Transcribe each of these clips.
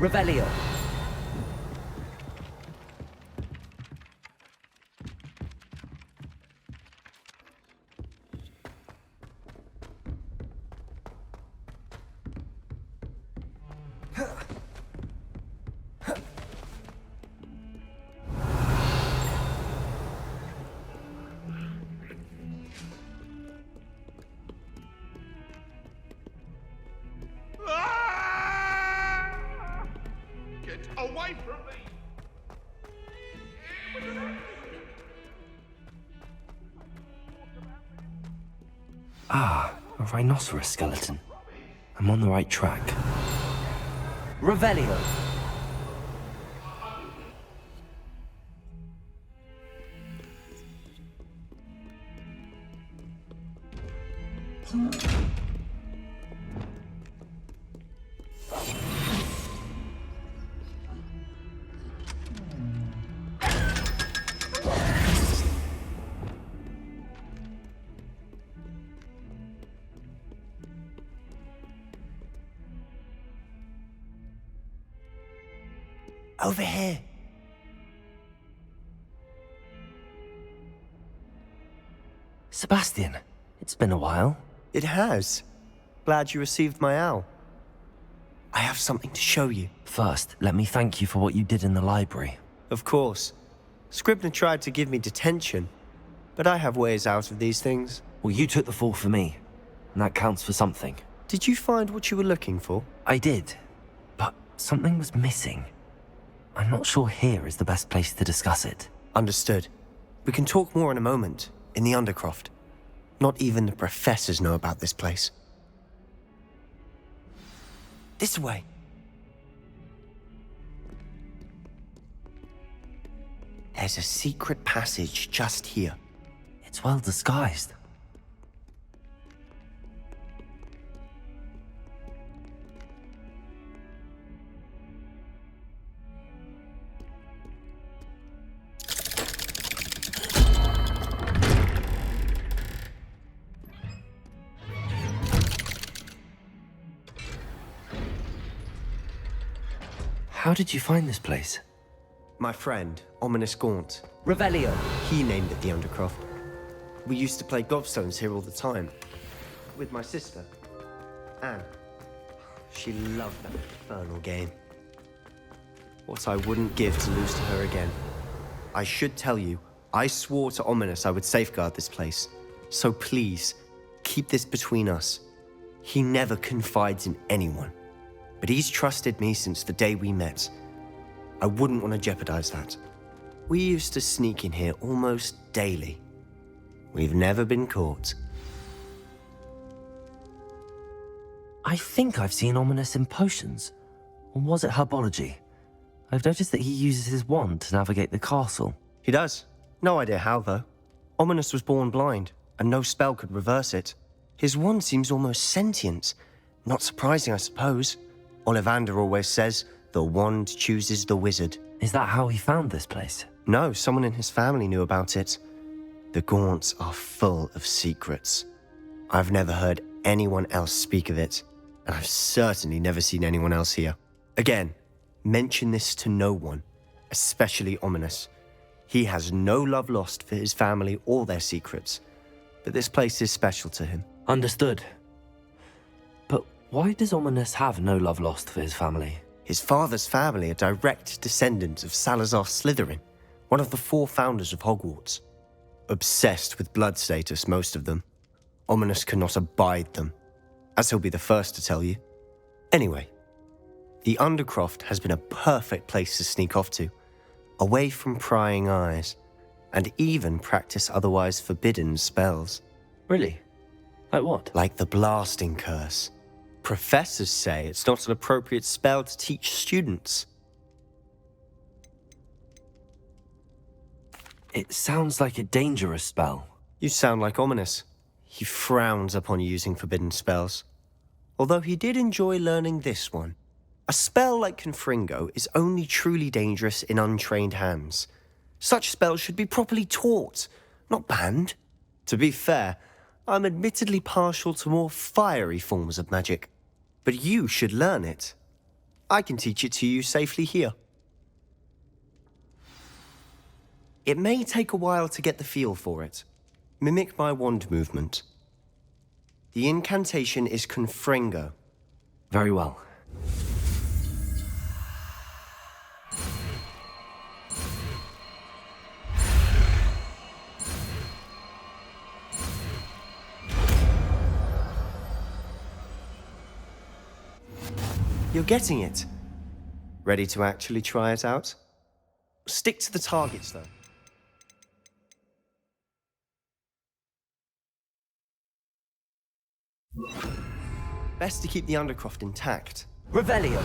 Revelio. Get away from me! Ah, a rhinoceros skeleton. I'm on the right track. Revelio. Over here. Sebastian, it's been a while. It has. Glad you received my owl. I have something to show you. First, let me thank you for what you did in the library. Of course. Scribner tried to give me detention, but I have ways out of these things. Well, you took the fall for me, and that counts for something. Did you find what you were looking for? I did, but something was missing. I'm not sure here is the best place to discuss it. Understood. We can talk more in a moment, in the Undercroft. Not even the professors know about this place. This way. There's a secret passage just here. It's well disguised. How did you find this place? My friend, Ominous Gaunt. Revelio. He named it the Undercroft. We used to play gobstones here all the time. With my sister, Anne. She loved that infernal game. What I wouldn't give to lose to her again. I should tell you, I swore to Ominous I would safeguard this place. So please, keep this between us. He never confides in anyone. But he's trusted me since the day we met. I wouldn't want to jeopardize that. We used to sneak in here almost daily. We've never been caught. I think I've seen Ominous in potions. Or was it herbology? I've noticed that he uses his wand to navigate the castle. He does. No idea how, though. Ominous was born blind, and no spell could reverse it. His wand seems almost sentient. Not surprising, I suppose. Ollivander always says, the wand chooses the wizard. Is that how he found this place? No, someone in his family knew about it. The Gaunts are full of secrets. I've never heard anyone else speak of it, and I've certainly never seen anyone else here. Again, mention this to no one, especially Ominous. He has no love lost for his family or their secrets, but this place is special to him. Understood. But why does Ominous have no love lost for his family? His father's family are direct descendants of Salazar Slytherin, one of the 4 founders of Hogwarts. Obsessed with blood status, most of them. Ominous cannot abide them, as he'll be the first to tell you. Anyway, the Undercroft has been a perfect place to sneak off to, away from prying eyes, and even practice otherwise forbidden spells. Really? Like what? Like the Blasting Curse. Professors say it's not an appropriate spell to teach students. It sounds like a dangerous spell. You sound like Ominous. He frowns upon using forbidden spells. Although he did enjoy learning this one. A spell like Confringo is only truly dangerous in untrained hands. Such spells should be properly taught, not banned. To be fair, I'm admittedly partial to more fiery forms of magic. But you should learn it. I can teach it to you safely here. It may take a while to get the feel for it. Mimic my wand movement. The incantation is Confringo. Very well. You're getting it. Ready to actually try it out? Stick to the targets, though. Best to keep the Undercroft intact. Revelio.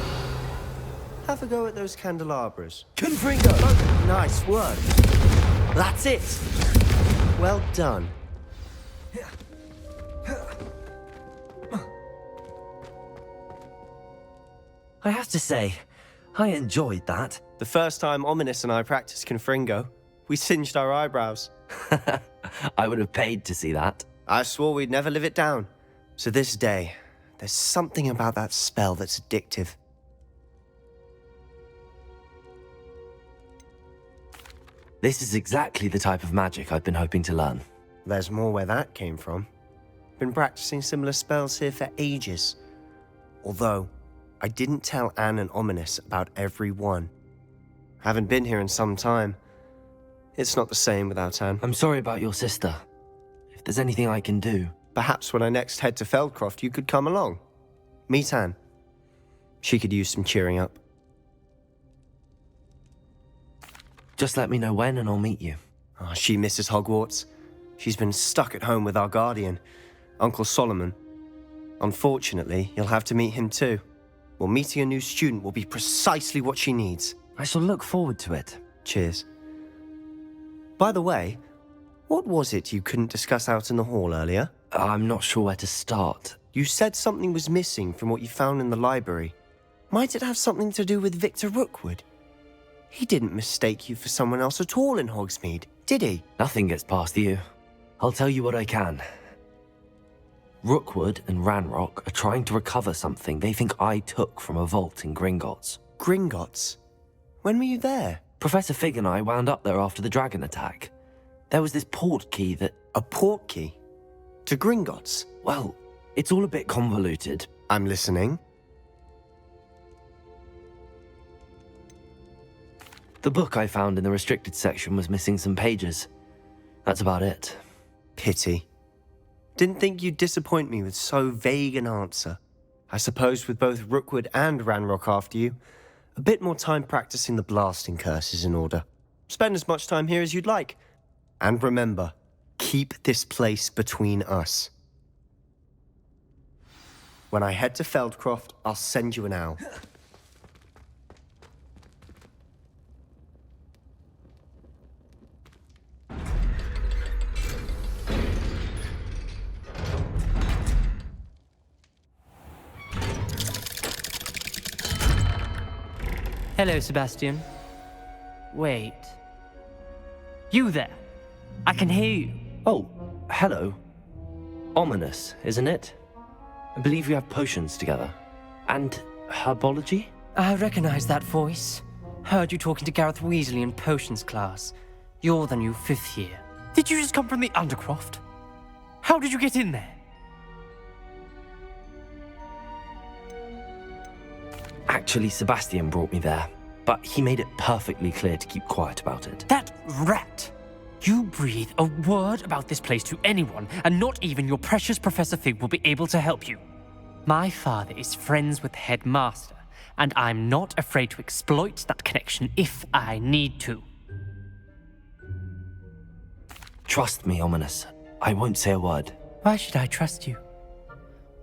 Have a go at those candelabras. Confringo. Nice work. That's it. Well done. I have to say, I enjoyed that. The first time Ominous and I practiced Confringo, we singed our eyebrows. I would have paid to see that. I swore we'd never live it down. So this day, there's something about that spell that's addictive. This is exactly the type of magic I've been hoping to learn. There's more where that came from. Been practicing similar spells here for ages. Although, I didn't tell Anne and Ominous about every one. Haven't been here in some time. It's not the same without Anne. I'm sorry about your sister. If there's anything I can do... Perhaps when I next head to Feldcroft, you could come along. Meet Anne. She could use some cheering up. Just let me know when and I'll meet you. Oh, she misses Hogwarts. She's been stuck at home with our guardian, Uncle Solomon. Unfortunately, you'll have to meet him too. Well, meeting a new student will be precisely what she needs. I shall look forward to it. Cheers. By the way, what was it you couldn't discuss out in the hall earlier? I'm not sure where to start. You said something was missing from what you found in the library. Might it have something to do with Victor Rookwood? He didn't mistake you for someone else at all in Hogsmeade, did he? Nothing gets past you. I'll tell you what I can. Rookwood and Ranrock are trying to recover something they think I took from a vault in Gringotts. Gringotts? When were you there? Professor Fig and I wound up there after the dragon attack. There was this port key that... A port key? To Gringotts? Well, it's all a bit convoluted. I'm listening. The book I found in the restricted section was missing some pages. That's about it. Pity. Didn't think you'd disappoint me with so vague an answer. I suppose with both Rookwood and Ranrock after you, a bit more time practicing the blasting curse is in order. Spend as much time here as you'd like. And remember, keep this place between us. When I head to Feldcroft, I'll send you an owl. Hello, Sebastian. Wait. You there? I can hear you. Oh, hello. Ominous, isn't it? I believe we have potions together. And herbology? I recognize that voice. Heard you talking to Gareth Weasley in potions class. You're the new 5th year. Did you just come from the Undercroft? How did you get in there? Actually, Sebastian brought me there, but he made it perfectly clear to keep quiet about it. That rat! You breathe a word about this place to anyone, and not even your precious Professor Fig will be able to help you. My father is friends with the headmaster, and I'm not afraid to exploit that connection if I need to. Trust me, Ominous. I won't say a word. Why should I trust you?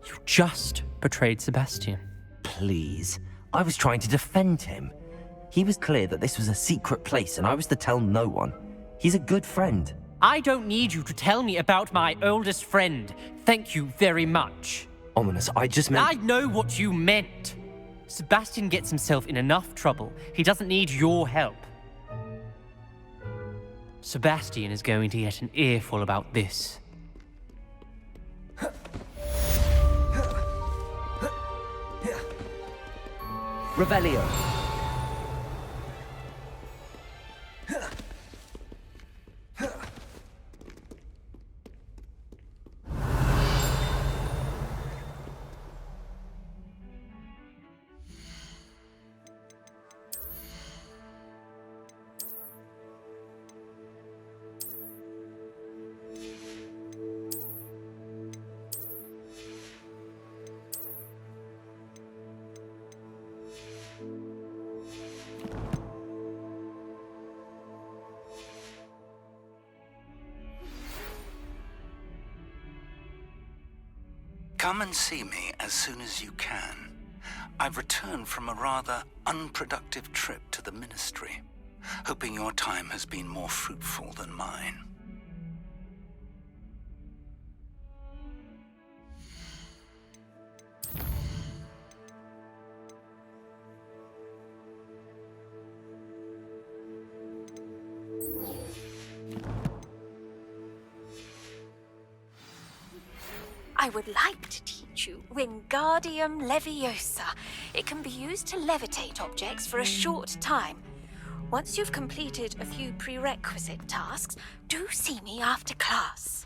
You just betrayed Sebastian. Please. I was trying to defend him. He was clear that this was a secret place and I was to tell no one. He's a good friend. I don't need you to tell me about my oldest friend. Thank you very much. Ominous, I just meant... I know what you meant. Sebastian gets himself in enough trouble. He doesn't need your help. Sebastian is going to get an earful about this. Revelio. Come and see me as soon as you can. I've returned from a rather unproductive trip to the Ministry, hoping your time has been more fruitful than mine. I would like to teach you Wingardium Leviosa. It can be used to levitate objects for a short time. Once you've completed a few prerequisite tasks, do see me after class.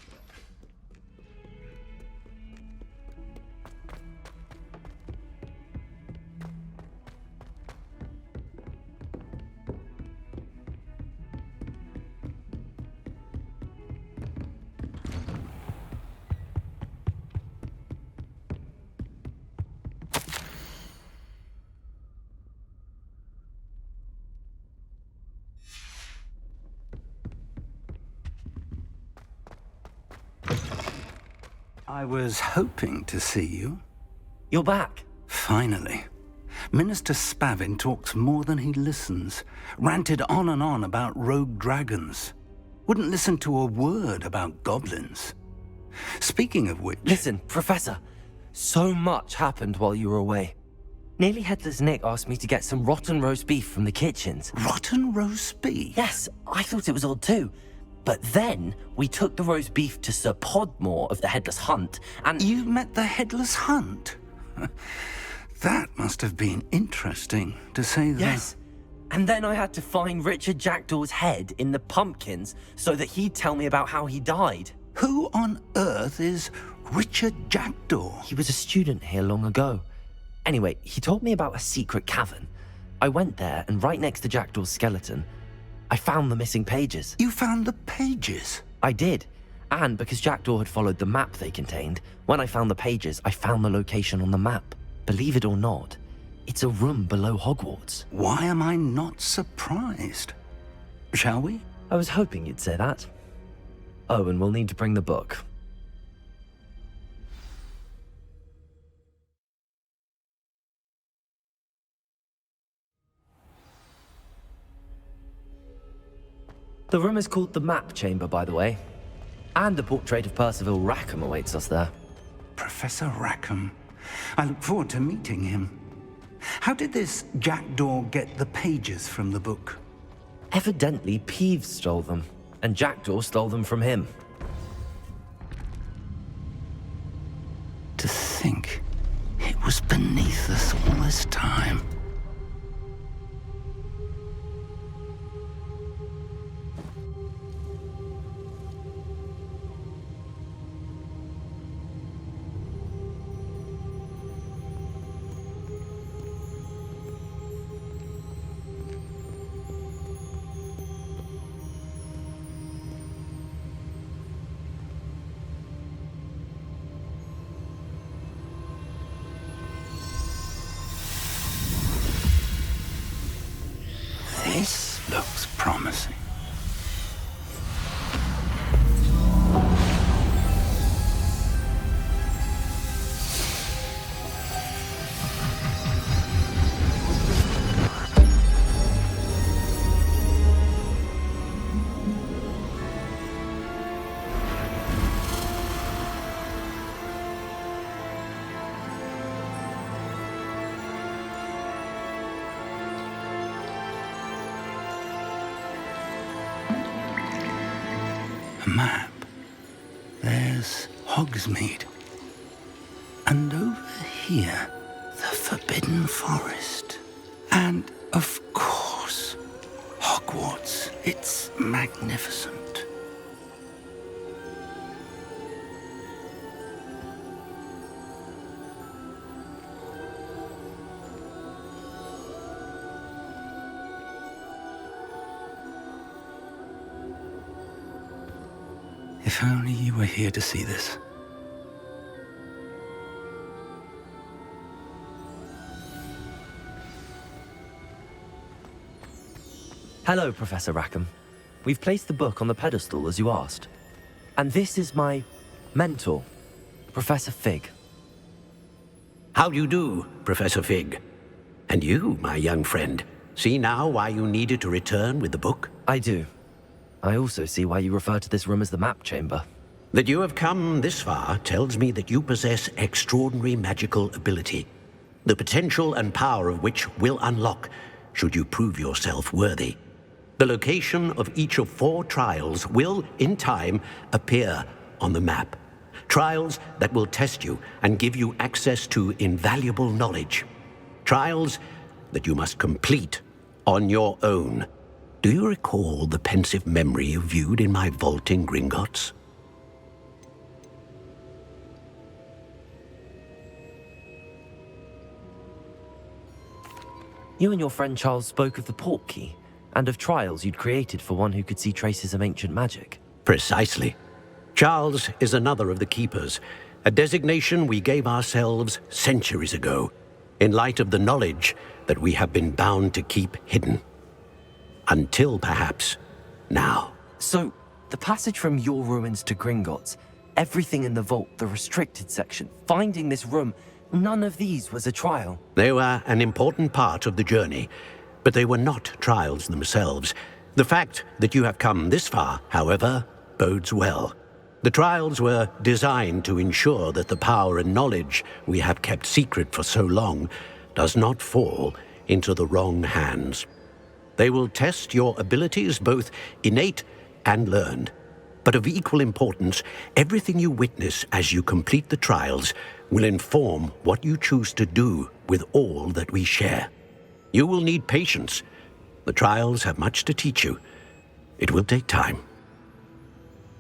I was hoping to see you. You're back. Finally. Minister Spavin talks more than he listens. Ranted on and on about rogue dragons. Wouldn't listen to a word about goblins. Speaking of which... Listen, Professor. So much happened while you were away. Nearly Headless Nick asked me to get some rotten roast beef from the kitchens. Rotten roast beef? Yes, I thought it was odd too. But then we took the roast beef to Sir Podmore of the Headless Hunt, and... You met the Headless Hunt? That must have been interesting, to say the... Yes. And then I had to find Richard Jackdaw's head in the pumpkins so that he'd tell me about how he died. Who on earth is Richard Jackdaw? He was a student here long ago. Anyway, he told me about a secret cavern. I went there, and right next to Jackdaw's skeleton, I found the missing pages. You found the pages? I did. And because Jackdaw had followed the map they contained, when I found the pages, I found the location on the map. Believe it or not, it's a room below Hogwarts. Why am I not surprised? Shall we? I was hoping you'd say that. Oh, and we'll need to bring the book. The room is called the Map Chamber, by the way. And the portrait of Percival Rackham awaits us there. Professor Rackham. I look forward to meeting him. How did this Jackdaw get the pages from the book? Evidently, Peeves stole them, and Jackdaw stole them from him. To think it was beneath us all this time. This looks promising. A map. There's Hogsmeade. And over here, the Forbidden Forest. Of course. Hogwarts. It's magnificent. If only you were here to see this. Hello, Professor Rackham. We've placed the book on the pedestal as you asked. And this is my mentor, Professor Fig. How do you do, Professor Fig? And you, my young friend, see now why you needed to return with the book? I do. I also see why you refer to this room as the map chamber. That you have come this far tells me that you possess extraordinary magical ability, the potential and power of which will unlock should you prove yourself worthy. The location of each of 4 trials will, in time, appear on the map. Trials that will test you and give you access to invaluable knowledge. Trials that you must complete on your own. Do you recall the pensive memory you viewed in my vault in Gringotts? You and your friend Charles spoke of the port key, and of trials you'd created for one who could see traces of ancient magic. Precisely. Charles is another of the keepers, a designation we gave ourselves centuries ago, in light of the knowledge that we have been bound to keep hidden. Until, perhaps, now. So, the passage from your ruins to Gringotts, everything in the vault, the restricted section, finding this room, none of these was a trial. They were an important part of the journey, but they were not trials themselves. The fact that you have come this far, however, bodes well. The trials were designed to ensure that the power and knowledge we have kept secret for so long does not fall into the wrong hands. They will test your abilities, both innate and learned. But of equal importance, everything you witness as you complete the trials will inform what you choose to do with all that we share. You will need patience. The trials have much to teach you. It will take time.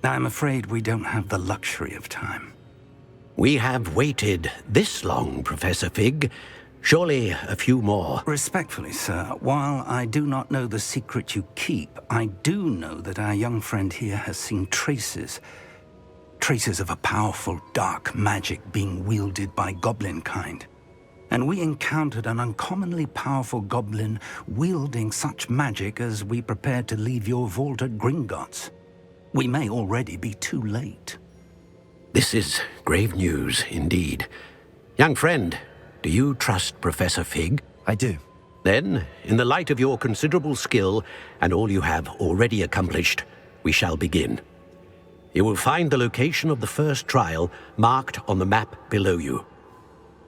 I'm afraid we don't have the luxury of time. We have waited this long, Professor Fig. Surely a few more. Respectfully, sir, while I do not know the secret you keep, I do know that our young friend here has seen traces of a powerful dark magic being wielded by goblin kind. And we encountered an uncommonly powerful goblin wielding such magic as we prepared to leave your vault at Gringotts. We may already be too late. This is grave news indeed. Young friend, do you trust Professor Fig? I do. Then, in the light of your considerable skill and all you have already accomplished, we shall begin. You will find the location of the first trial marked on the map below you.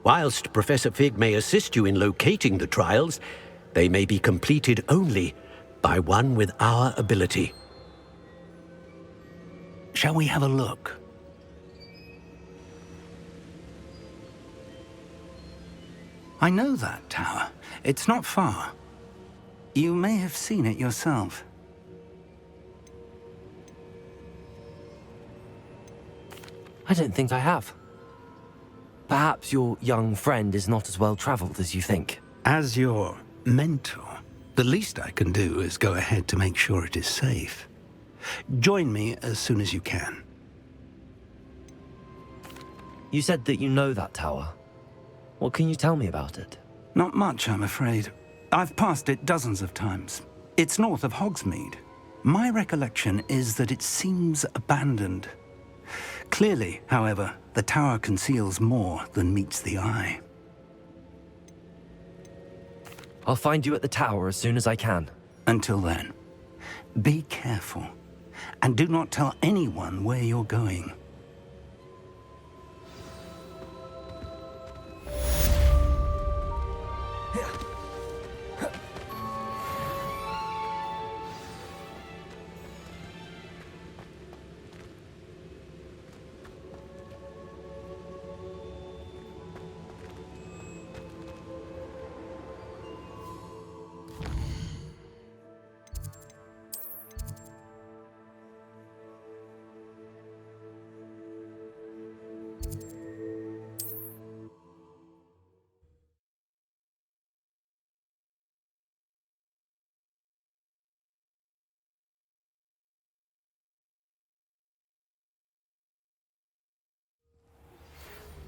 Whilst Professor Fig may assist you in locating the trials, they may be completed only by one with our ability. Shall we have a look? I know that tower. It's not far. You may have seen it yourself. I don't think I have. Perhaps your young friend is not as well traveled as you think. As your mentor, the least I can do is go ahead to make sure it is safe. Join me as soon as you can. You said that you know that tower. What can you tell me about it? Not much, I'm afraid. I've passed it dozens of times. It's north of Hogsmeade. My recollection is that it seems abandoned. Clearly, however, the tower conceals more than meets the eye. I'll find you at the tower as soon as I can. Until then, be careful, and do not tell anyone where you're going.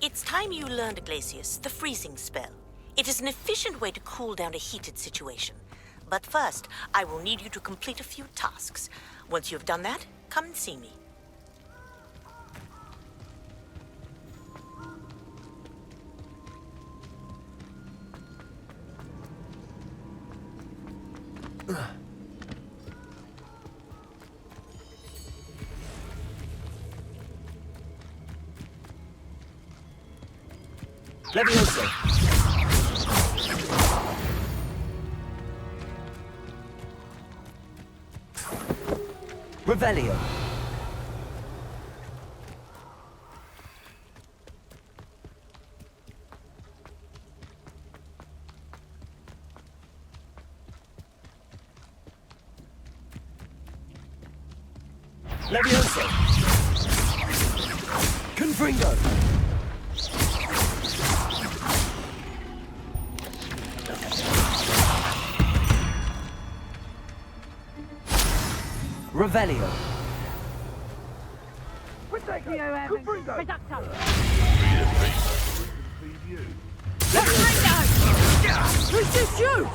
It's time you learned, Glacius, the freezing spell. It is an efficient way to cool down a heated situation. But first, I will need you to complete a few tasks. Once you have done that, come and see me. Leviosa! Revelio! Leviosa! Confringo! Revelio. Who's this you?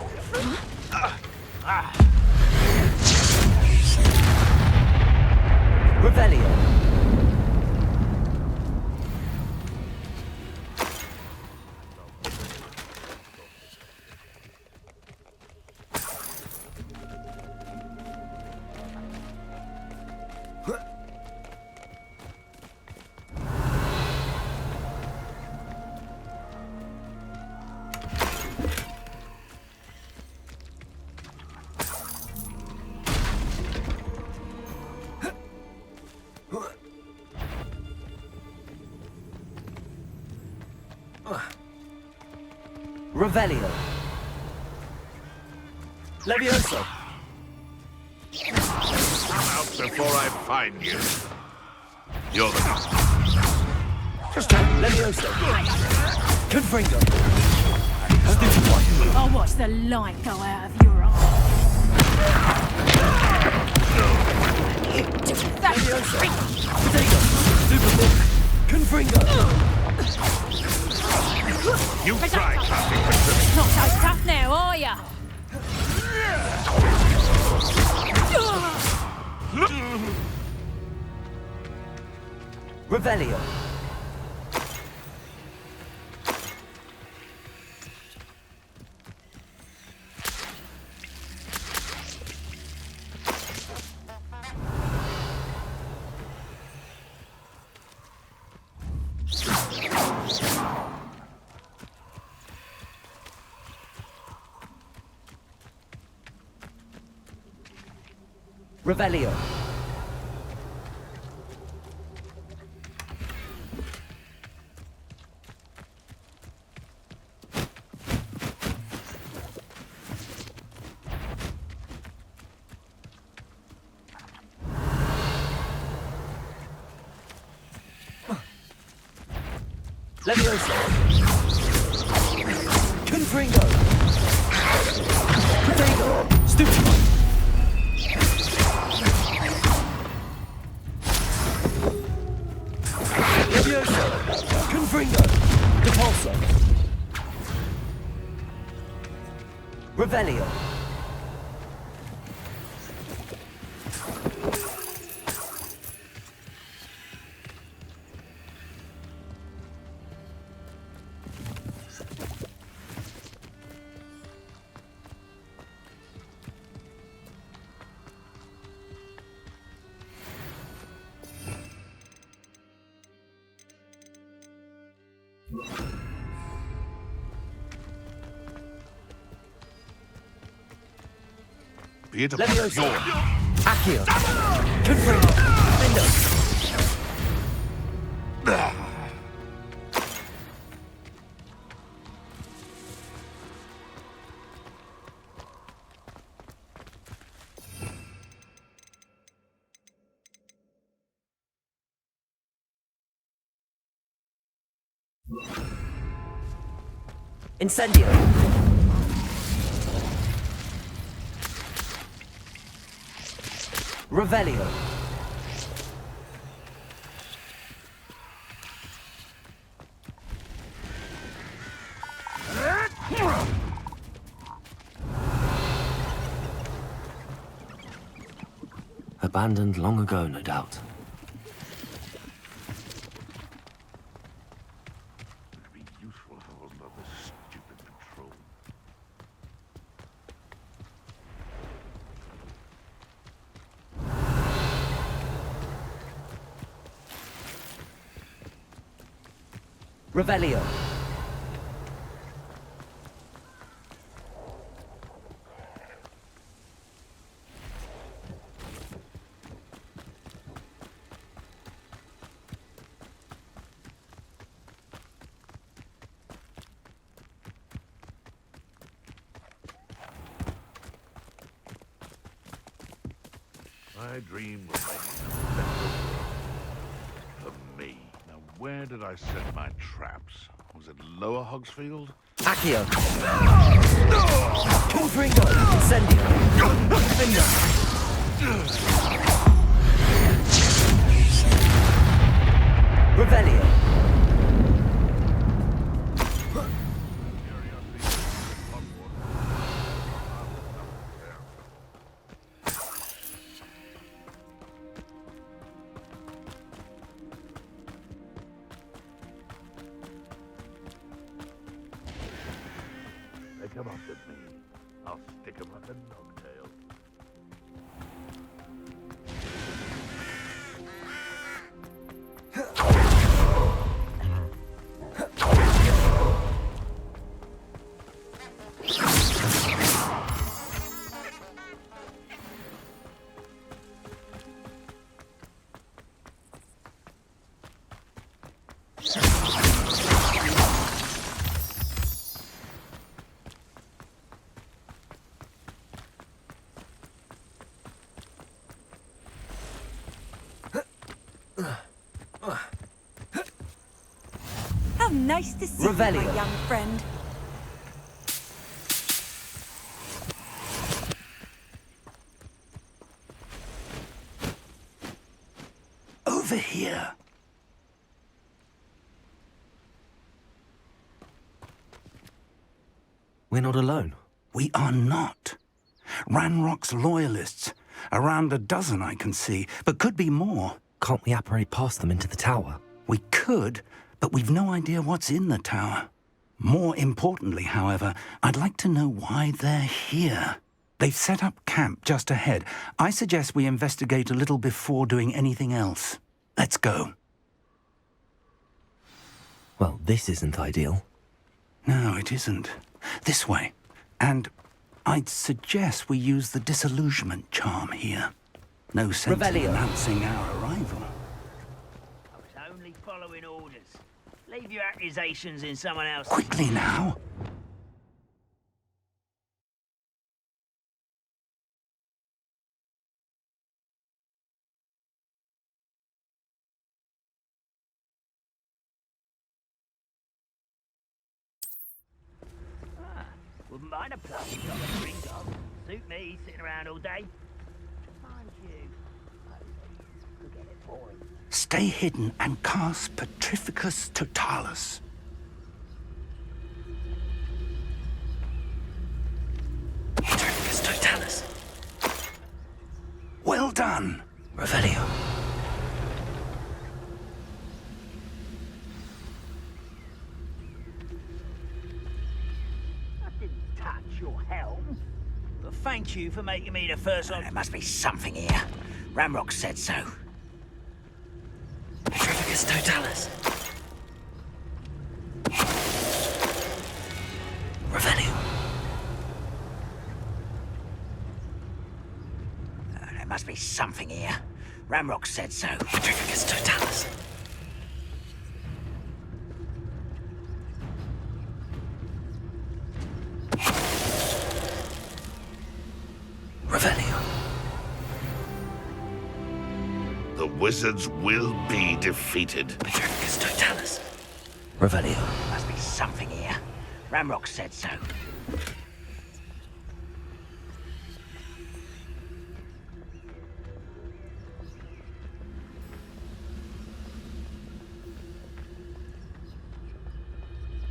Revelio. Revelio. Leviosa. Come out before I find you. You're the doctor. Leviosa. Confringo. I'll watch the light go out of your eyes. Leviosa. Potato. Superbook. Confringo. You tried something Pacific. Not so tough now, are ya? Revelio. Revelio. Leviosa. Confringo. Potato. Stupid. Leviosa. Confringo. Depulso. Revelio. Be it upon Leviosa. your Accio. Confringo. Lindo. Incendio. Revelio. abandoned long ago, no doubt. It'd be useful if I wasn't on this stupid patrol. Revelio. My dream was making a better world for me. Now, where did I set my traps? Was it Lower Hogsfield? Accio. Confringo. Incendio. Finger. Revelio. They come after me. I'll stick 'em like a nogtail. How nice to see you, Revelio. my young friend. Over here. We're not alone. We are not. Ranrock's loyalists. Around a dozen I can see, but could be more. Can't we apparate past them into the tower? We could, but we've no idea what's in the tower. More importantly, however, I'd like to know why they're here. They've set up camp just ahead. I suggest we investigate a little before doing anything else. Let's go. Well, this isn't ideal. No, it isn't. This way. And I'd suggest we use the disillusionment charm here. No sense in Revelio. announcing our arrival. I was only following orders. Leave your accusations in someone else. Quickly now. Wouldn't mind a plucky job of drink of. Suit me, sitting around all day. Mind you, could get it boring. Stay hidden and cast Petrificus Totalis. Petrificus Totalis. Well done. Revelio. I didn't touch your helm. But thank you for making me the first one. There must be something here. Ramrock said so. Petrificus Totalis. Revelio. There must be something here. Ramrock said so. Petrificus Totalis. Revelio. The wizards will be defeated. Petrificus Totalis. Revelio. Must be something here. Ramrock said so.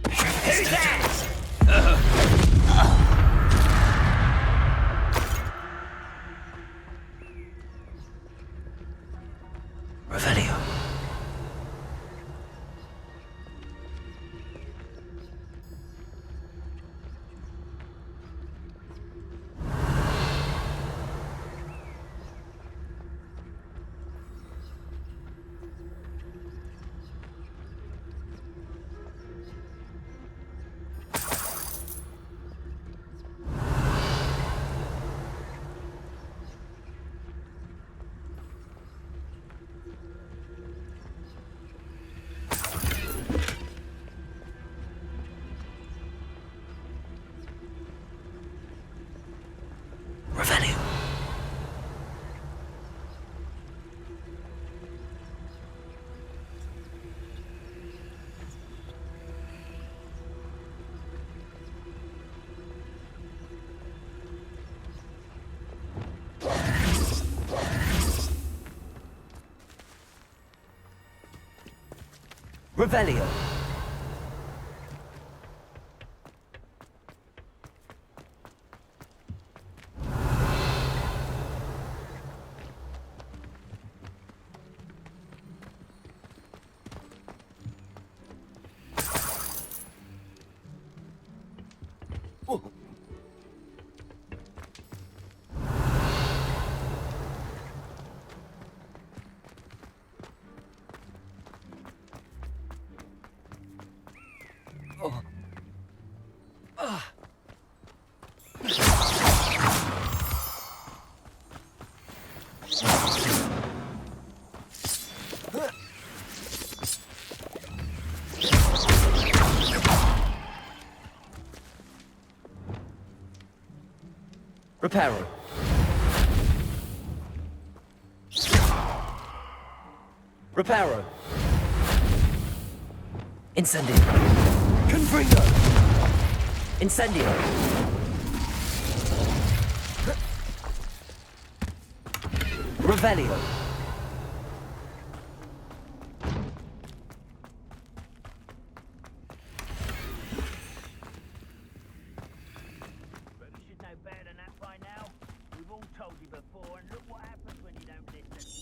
Petrificus Totalis. Revelio. Reparo. Reparo. Incendio. Confringo. Incendio. Revelio. You should know better than that by now. We've all told you before, and look what happens when you don't listen.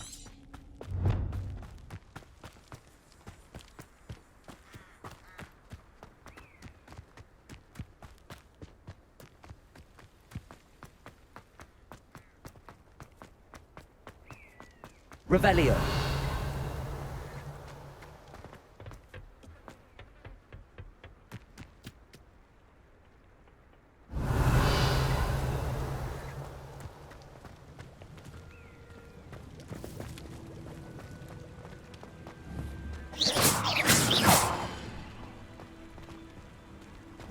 Revelio.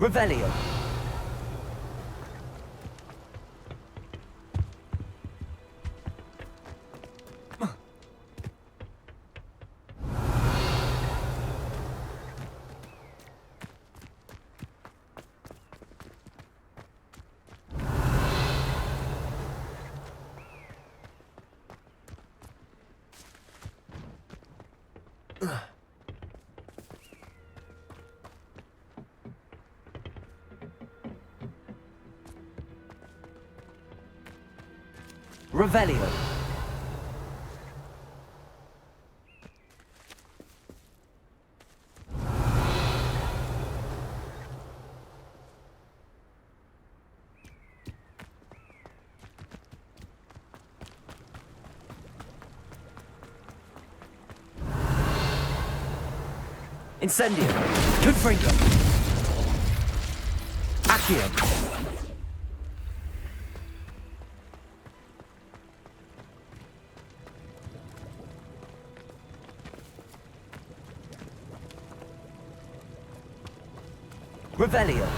Revelio. Revelio. Incendio. Confringo. Accio. Revelio.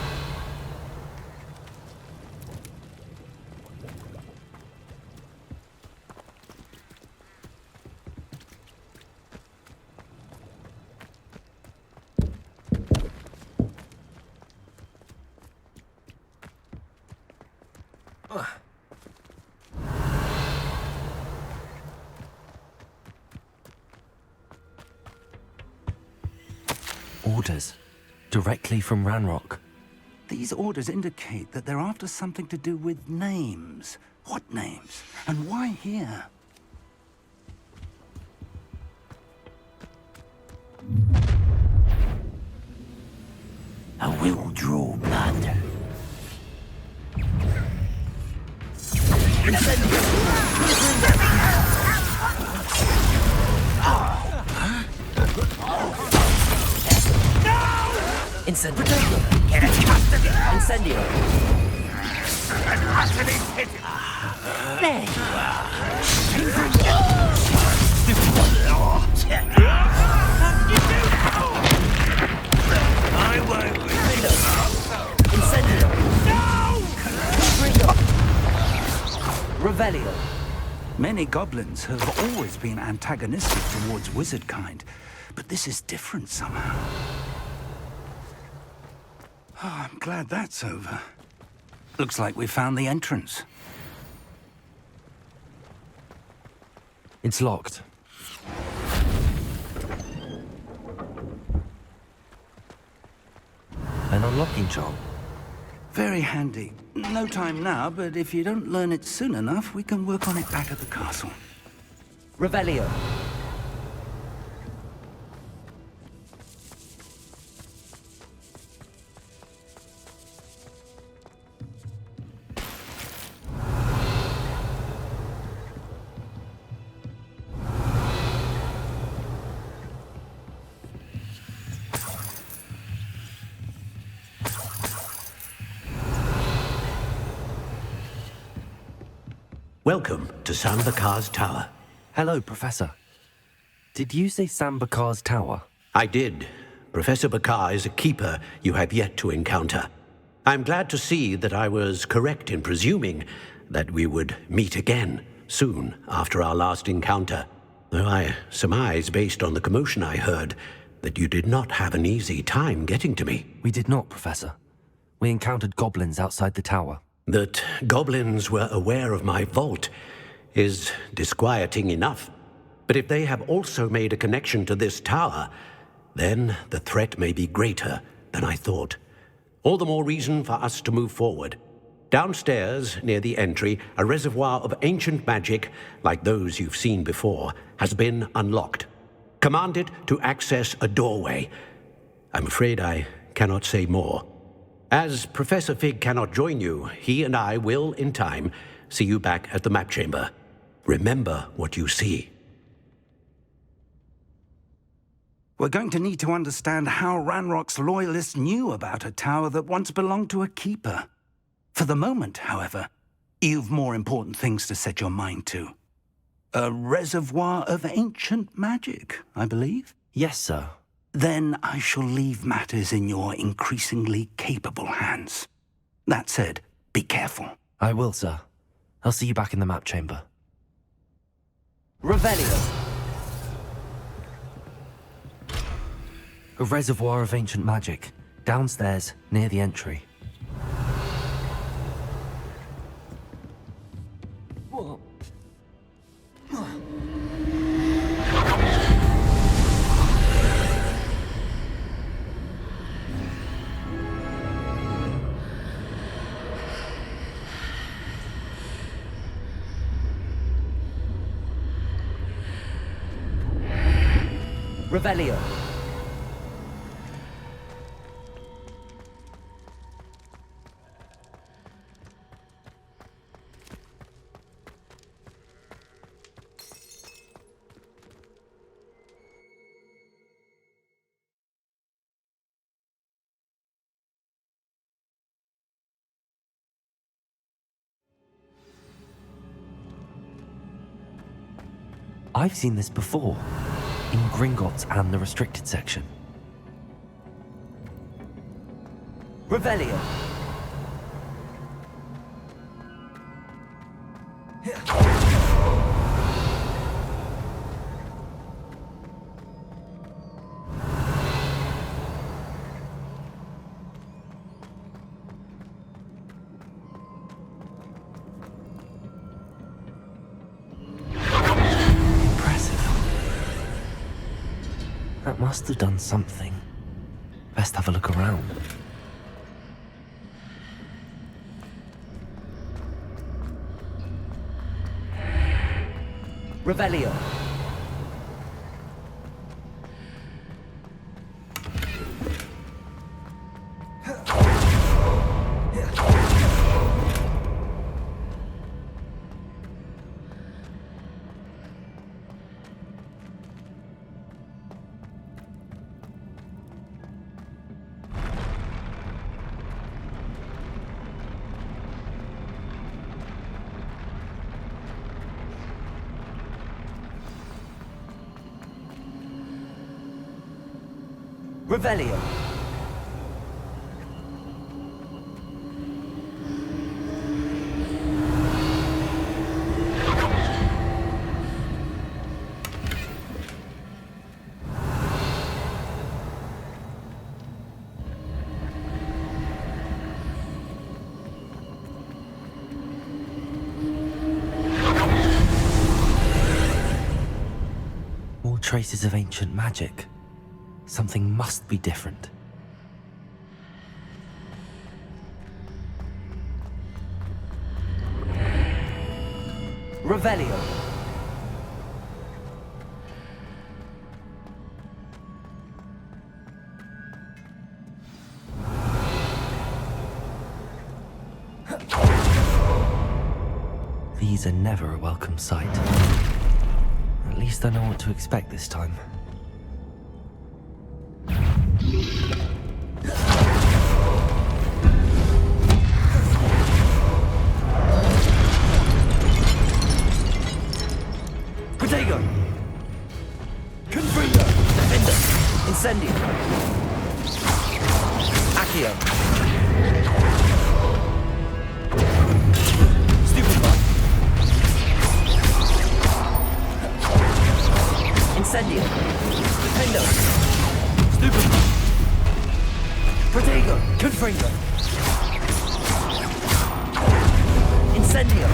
Orders. Directly from Ranrock. These orders indicate that they're after something to do with names. What names? And why here? I will draw blood. Incendio. Incendio. There you are. I won't. Incendio. Revelio. Many goblins have always been antagonistic towards wizard kind, but this is different somehow. Oh, I'm glad that's over. Looks like we found the entrance. It's locked. unlocking charm. Very handy. No time now, but if you don't learn it soon enough, we can work on it back at the castle. Revelio. Welcome to Sambakar's Tower. Hello, Professor. Did you say Sambakar's Tower? I did. Professor Bakar is a keeper you have yet to encounter. I'm glad to see that I was correct in presuming that we would meet again soon after our last encounter, though I surmise, based on the commotion I heard, that you did not have an easy time getting to me. We did not, Professor. We encountered goblins outside the tower. That goblins were aware of my vault is disquieting enough. But if they have also made a connection to this tower, then the threat may be greater than I thought. All the more reason for us to move forward. Downstairs, near the entry, a reservoir of ancient magic, like those you've seen before, has been unlocked. Command it to access a doorway. I'm afraid I cannot say more. As Professor Fig cannot join you, he and I will, in time, see you back at the map chamber. Remember what you see. We're going to need to understand how Ranrock's loyalists knew about a tower that once belonged to a keeper. For the moment, however, you've more important things to set your mind to. A reservoir of ancient magic, I believe? Yes, sir. Then I shall leave matters in your increasingly capable hands. That said, be careful. I will, sir. I'll see you back in the map chamber. Revelio! A reservoir of ancient magic, downstairs, near the entry. Whoa. Revelio. I've seen this before. In Gringotts and the restricted section. Revelio. That must have done something. Best have a look around. Revelio. Revelio. More traces of ancient magic. Something must be different. Revelio. These are never a welcome sight. At least I know what to expect this time. Protego! Confringo! Defender! Incendio! Accio! Stupefy! Incendio! Defendo! Stupefy! Protego! Confringo! Incendio!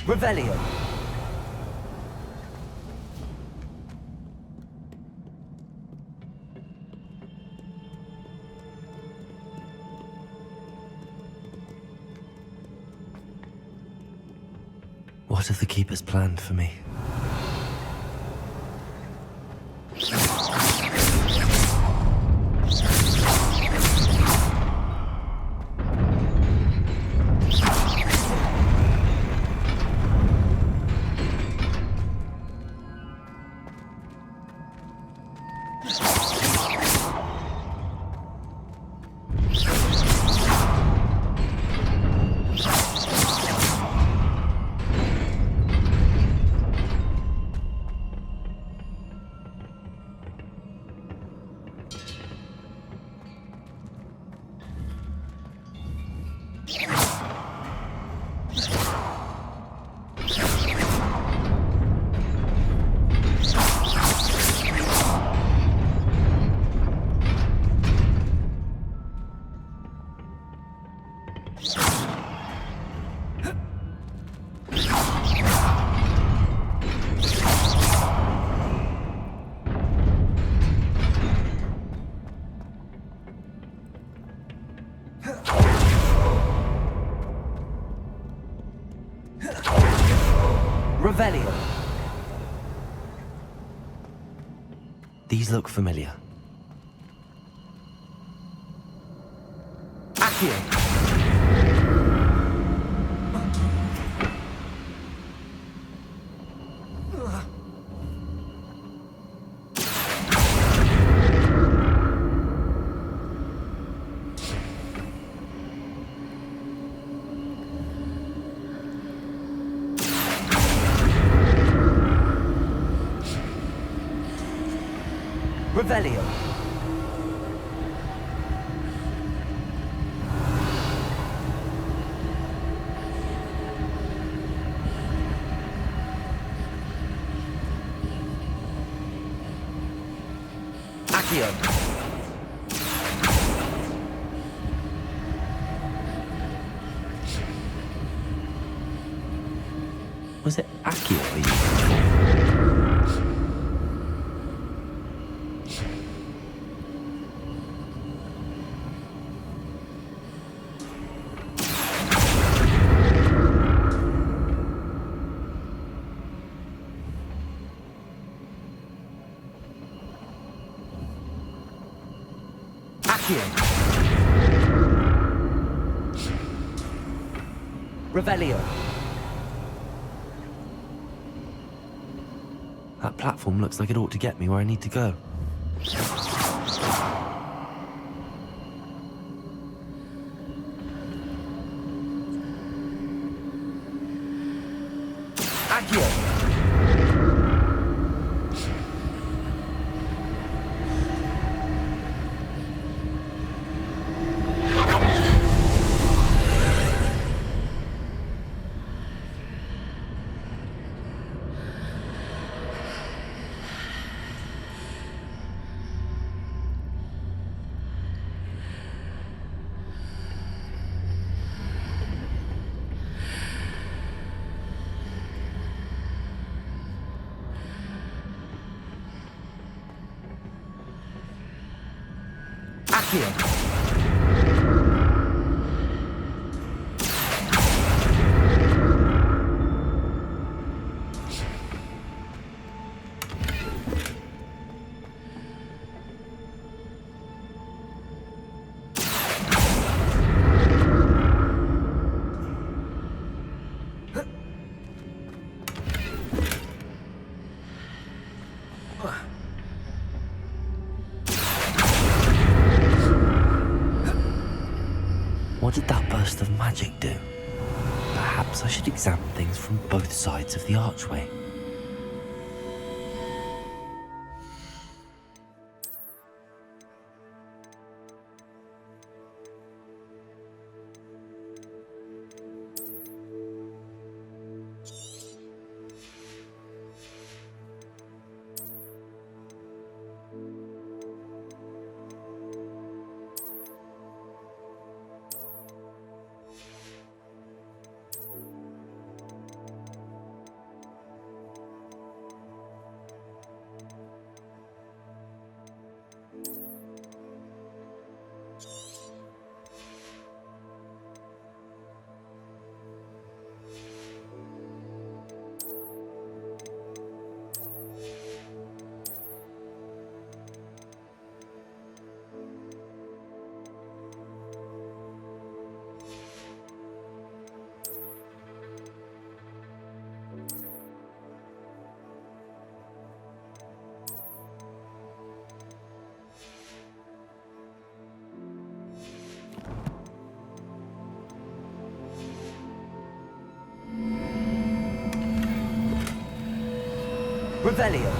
Revelio. What have the Keepers planned for me? Revelio. These look familiar. Accio. Revelio. Accio. Was it Accio I used before? Revelio. That platform looks like it ought to get me where I need to go. Accio. Accio. What did that burst of magic do? Perhaps I should examine things from both sides of the archway. Revelio.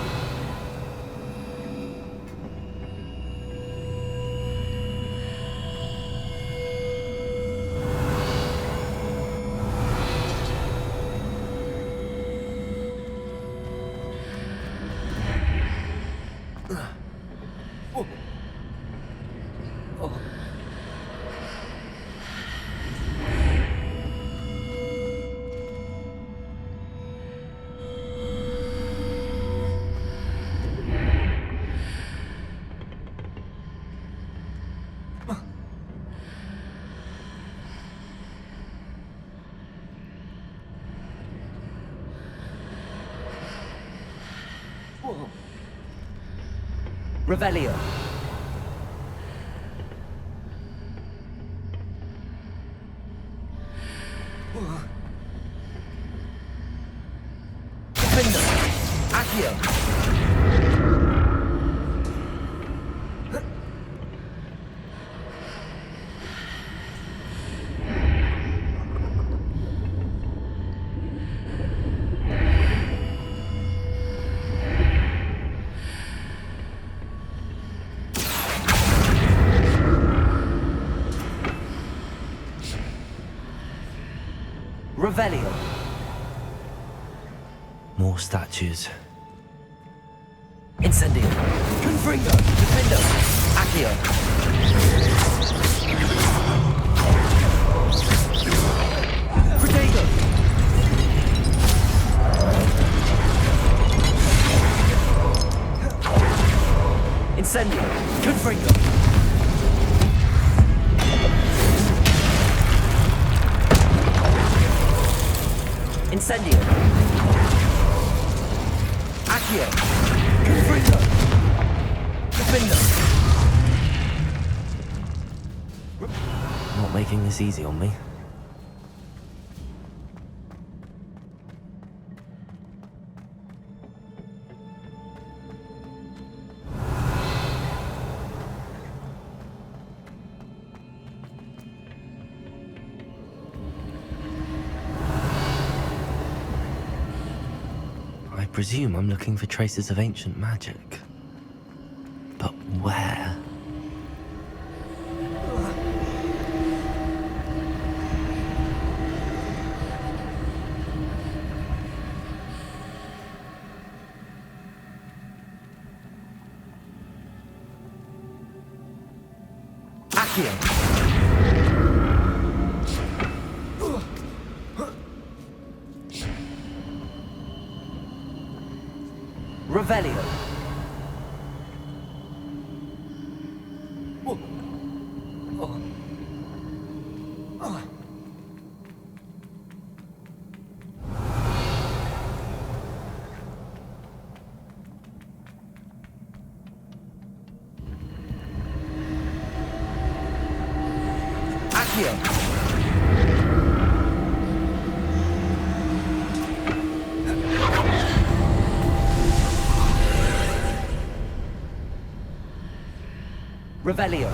Revelio. Defender. Accio. Revelio. More statues. Incendio. Confringo. Defendo. Accio. Protego. Incendio. Confringo. Incendio. Accio. Confringo. Defendo. Not making this easy on me. I presume I'm looking for traces of ancient magic. But where? Accio. Revelio. Revelio.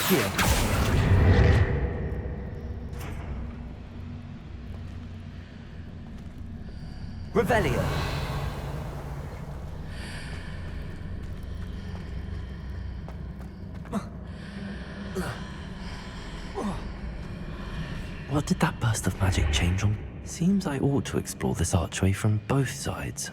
Accio. Revelio. What did that burst of magic change on? Seems I ought to explore this archway from both sides.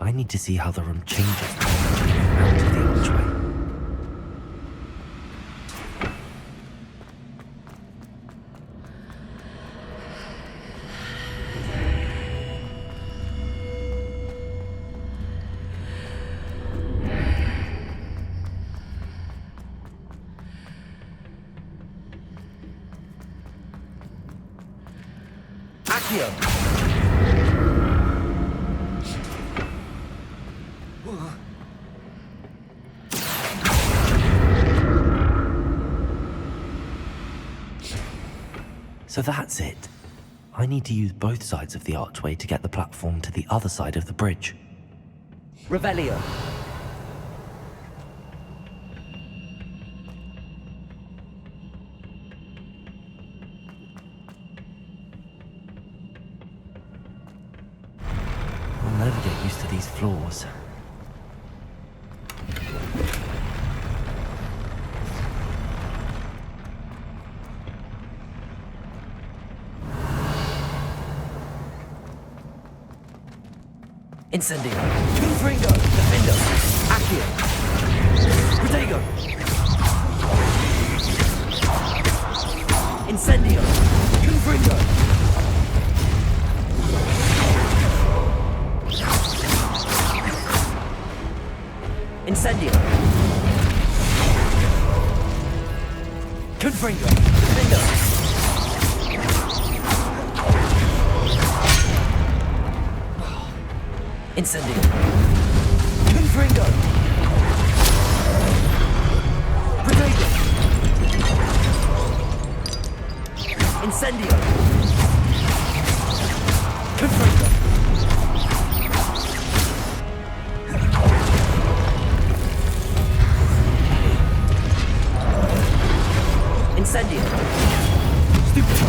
I need to see how the room changes out of the archway. So that's it. I need to use both sides of the archway to get the platform to the other side of the bridge. Revelio. I'll never get used to these floors. Incendio. Confringo. Defendo. Accio. Protego. Incendio. Confringo. Incendio. Confringo. Defendo. Incendio. Confringo. Protego. Incendio. Confringo. Incendio. Stupefy.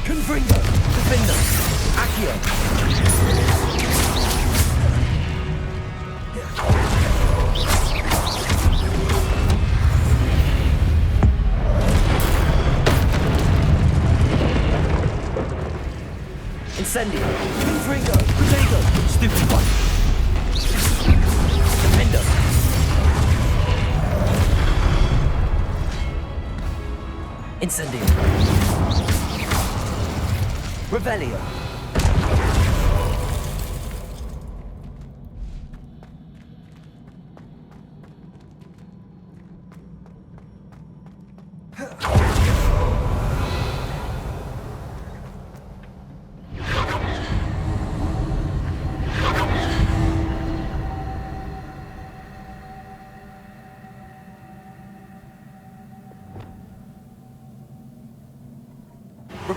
Confringo. Defendo. Accio. Incendio. Confringo. Protego. Stupefy. Defendo. Incendio. Revelio.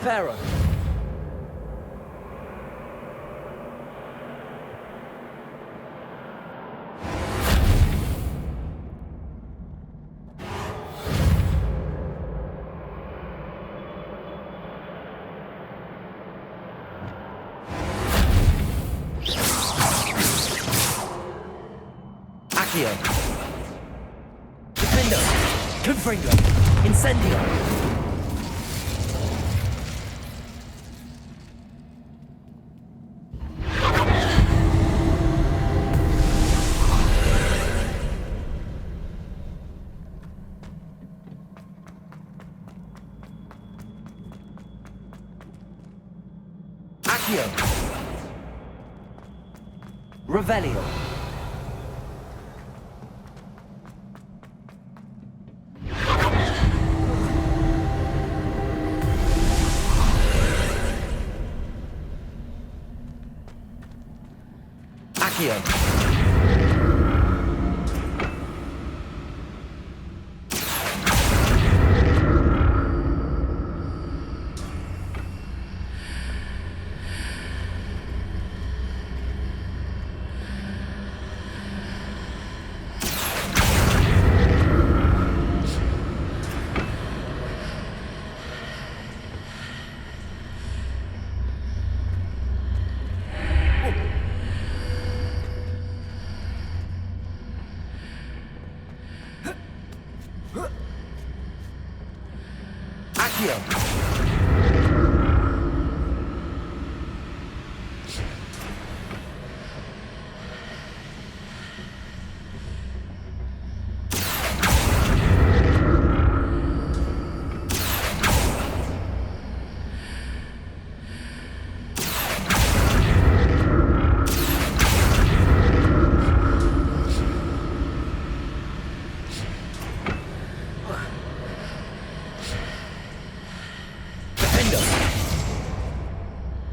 Reparo. Accio. Defendo. Confringo. Incendio. Accio. Revelio. Accio. Accio.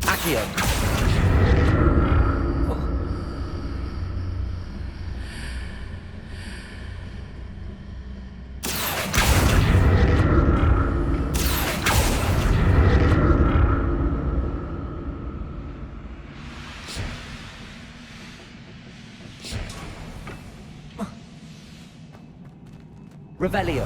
Accio. Revelio.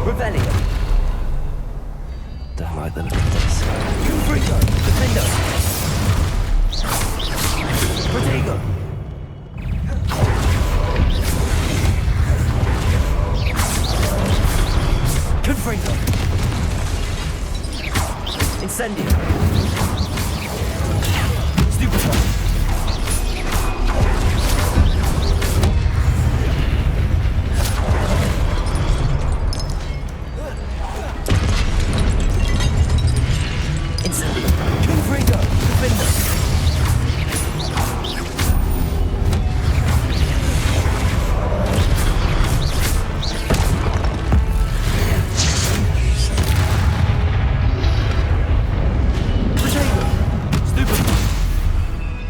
Revelio. Don't like the look of this. Confringo. Defendo. Protego. Confringo. Incendio. Stupefy.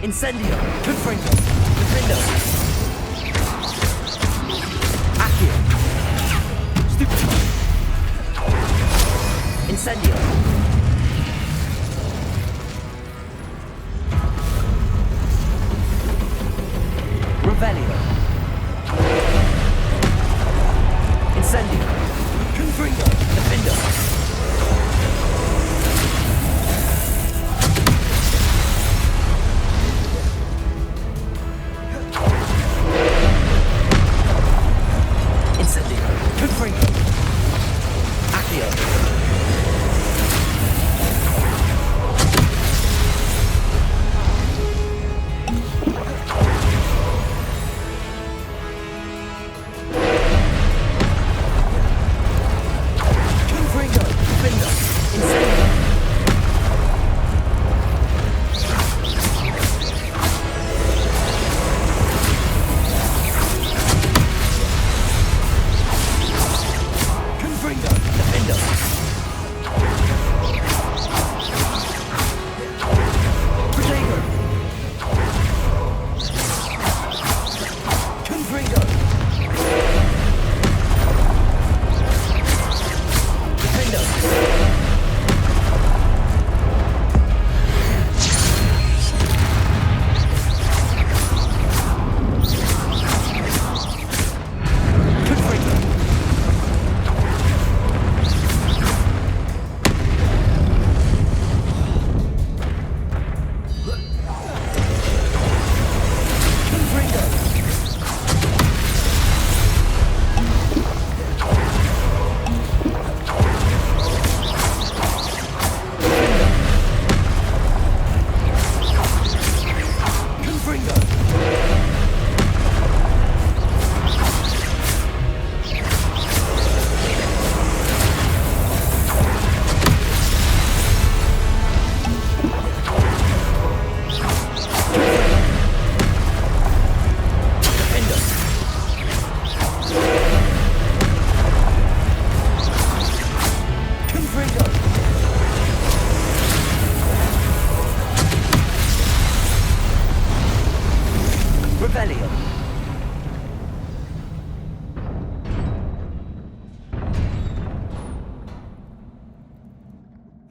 Incendio. Confringo. Defendo. Accio. Stupefy. Incendio. Revelio. Incendio. Confringo. Defendo. Incendio. Confringo.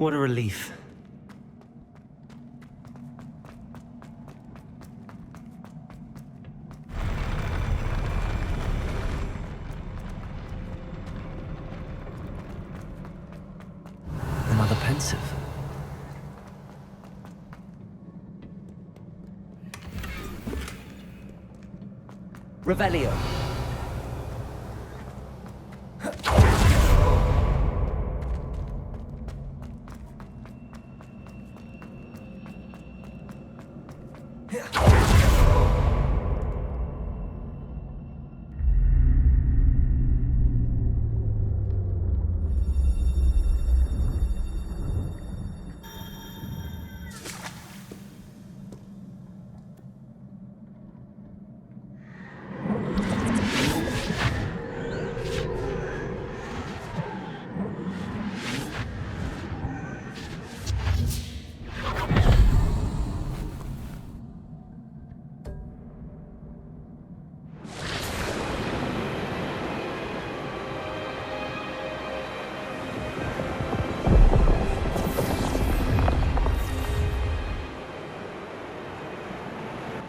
What a relief. I'm rather pensive. Revelio.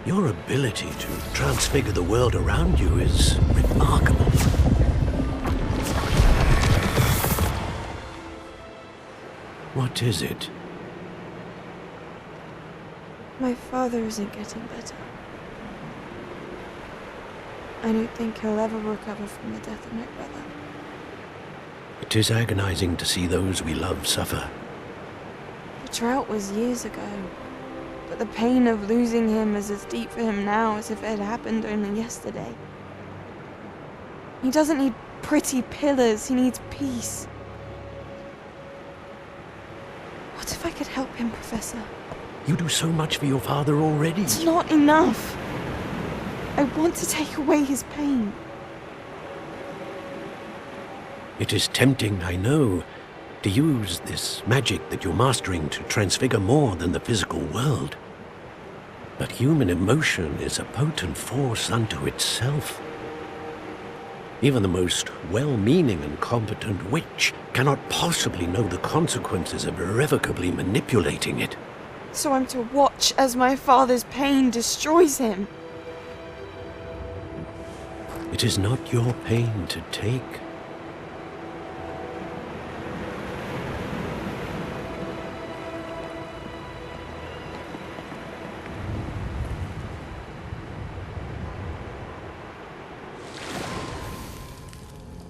Your ability to transfigure the world around you is remarkable. What is it? My father isn't getting better. I don't think he'll ever recover from the death of my brother. It is agonizing to see those we love suffer. The drought was years ago, but the pain of losing him is as deep for him now as if it had happened only yesterday. He doesn't need pretty pillars, he needs peace. What if I could help him, Professor? You do so much for your father already. It's not enough. I want to take away his pain. It is tempting, I know, to use this magic that you're mastering to transfigure more than the physical world. But human emotion is a potent force unto itself. Even the most well-meaning and competent witch cannot possibly know the consequences of irrevocably manipulating it. So I'm to watch as my father's pain destroys him. It is not your pain to take.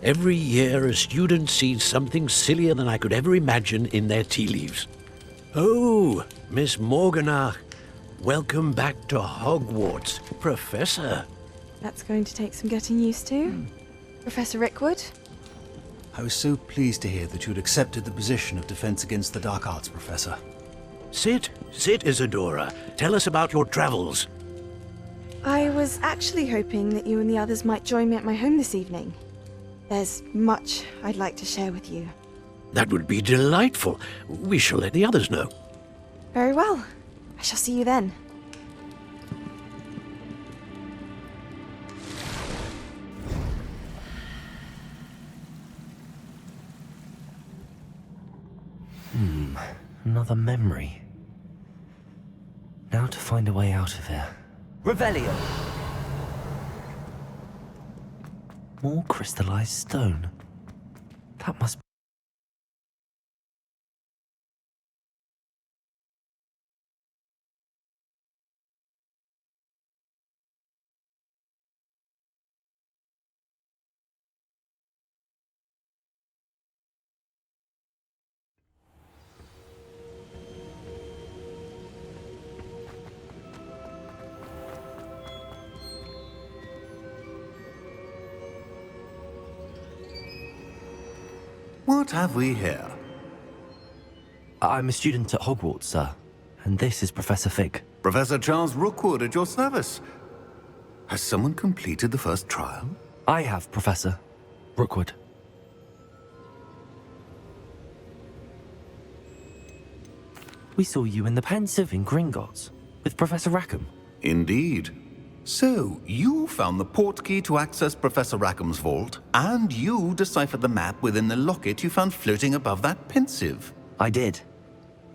Every year, a student sees something sillier than I could ever imagine in their tea leaves. Oh, Miss Morganach, welcome back to Hogwarts, Professor. That's going to take some getting used to. Professor Rickwood? I was so pleased to hear that you'd accepted the position of Defense Against the Dark Arts, Professor. Sit, Isadora. Tell us about your travels. I was actually hoping that you and the others might join me at my home this evening. There's much I'd like to share with you. That would be delightful. We shall let the others know. Very well. I shall see you then. Another memory. Now to find a way out of here. Revelio! More crystallized stone. That must be... What have we here? I'm a student at Hogwarts, sir. And this is Professor Fig. Professor Charles Rookwood at your service. Has someone completed the first trial? I have, Professor Rookwood. We saw you in the Pensive in Gringotts with Professor Rackham. Indeed. So, you found the portkey to access Professor Rackham's vault, and you deciphered the map within the locket you found floating above that Pensive. I did.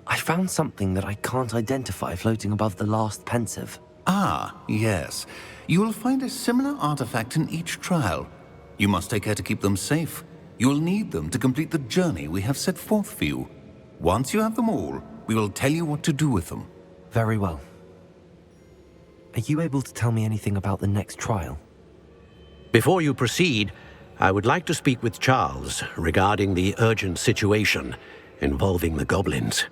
I found something that I can't identify floating above the last Pensive. Ah, yes. You will find a similar artifact in each trial. You must take care to keep them safe. You will need them to complete the journey we have set forth for you. Once you have them all, we will tell you what to do with them. Very well. Are you able to tell me anything about the next trial? Before you proceed, I would like to speak with Charles regarding the urgent situation involving the goblins.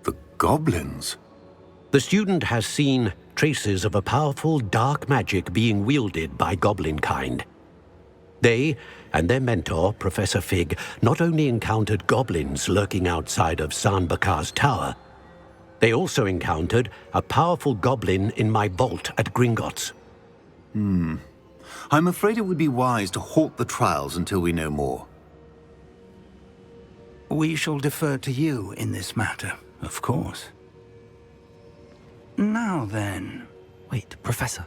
The goblins? The student has seen traces of a powerful dark magic being wielded by goblin kind. They and their mentor, Professor Fig, not only encountered goblins lurking outside of Sanbakar's tower, they also encountered a powerful goblin in my vault at Gringotts. I'm afraid it would be wise to halt the trials until we know more. We shall defer to you in this matter, of course. Now then... Wait, Professor.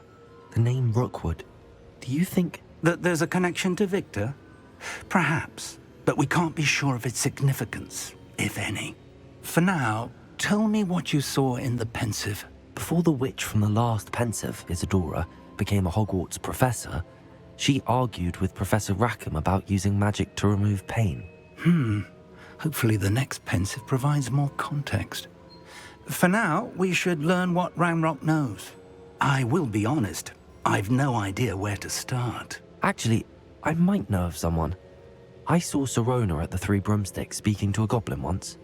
The name Rookwood. Do you think... that there's a connection to Victor? Perhaps, but we can't be sure of its significance, if any. For now, tell me what you saw in the Pensive. Before the witch from the last Pensive, Isadora, became a Hogwarts professor, she argued with Professor Rackham about using magic to remove pain. Hopefully the next Pensive provides more context. For now, we should learn what Ranrock knows. I will be honest, I've no idea where to start. Actually, I might know of someone. I saw Serona at the Three Broomsticks speaking to a goblin once.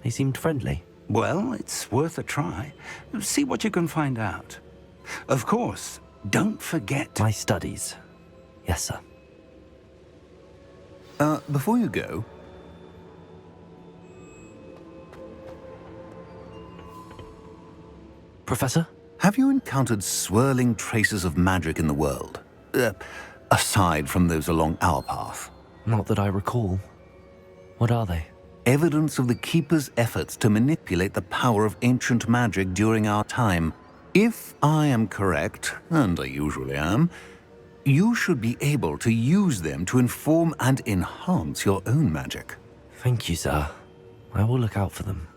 They seemed friendly. Well, it's worth a try. See what you can find out. Of course, don't forget... My studies. Yes, sir. Before you go... Professor? Have you encountered swirling traces of magic in the world? Aside from those along our path? Not that I recall. What are they? Evidence of the Keeper's efforts to manipulate the power of ancient magic during our time. If I am correct, and I usually am, you should be able to use them to inform and enhance your own magic. Thank you, sir. I will look out for them.